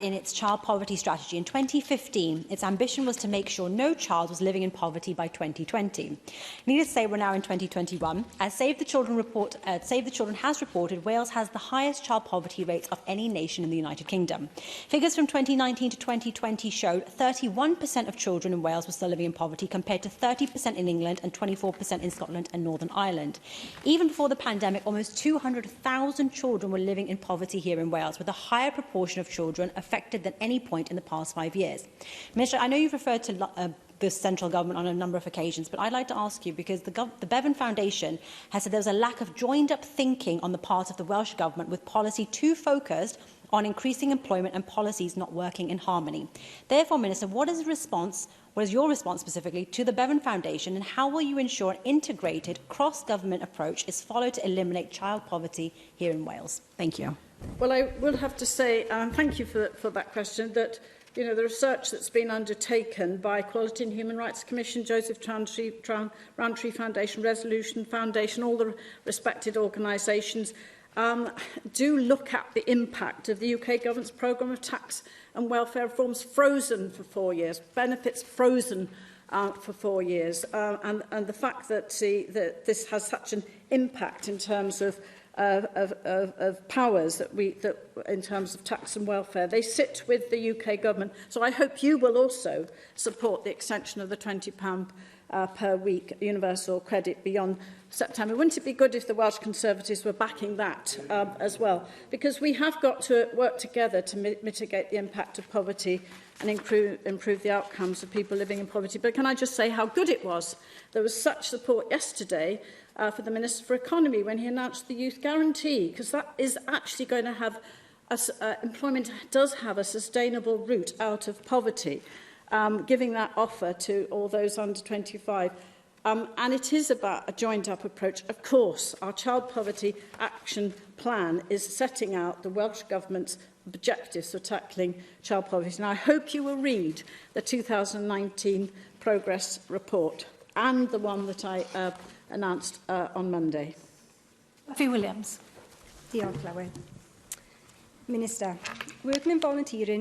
in its child poverty strategy. In 2015, its ambition was to make sure no child was living in poverty by 2020. Needless to say, we're now in 2021. As Save the Children has reported, Wales has the highest child poverty rates of any nation in the United Kingdom. Figures from 2019 to 2020 showed 31% of children in Wales were still living in poverty, compared to 30% in England and 24% in Scotland and Northern Ireland. Even before the pandemic, almost 200,000 children were living in poverty here in Wales, with a higher proportion of children affected than any point in the past 5 years. Minister, I know you've referred to the central government on a number of occasions, but I'd like to ask you, because the Bevan Foundation has said there was a lack of joined-up thinking on the part of the Welsh Government, with policy too focused on increasing employment and policies not working in harmony. Therefore, Minister, what is your response specifically to the Bevan Foundation, and how will you ensure an integrated cross-government approach is followed to eliminate child poverty here in Wales? Thank you. Well, I will have to say, thank you for that question, that the research that's been undertaken by Equality and Human Rights Commission, Joseph Rowntree Foundation, Resolution Foundation, all the respected organisations, do look at the impact of the UK government's programme of tax and welfare reforms frozen for 4 years, benefits frozen for 4 years, and the fact that this has such an impact in terms of powers that in terms of tax and welfare. They sit with the UK government. So I hope you will also support the extension of the £20 per week universal credit beyond September. Wouldn't it be good if the Welsh Conservatives were backing that as well? Because we have got to work together to mitigate the impact of poverty and improve the outcomes of people living in poverty. But can I just say how good it was? There was such support yesterday for the Minister for Economy when he announced the Youth Guarantee, because that is actually going to have, employment does have a sustainable route out of poverty, giving that offer to all those under 25. And it is about a joined-up approach. Of course, our Child Poverty Action Plan is setting out the Welsh Government's objectives for tackling child poverty. And I hope you will read the 2019 progress report and the one that I announced on Monday. Sophie Williams. Diolch, Minister, working and volunteering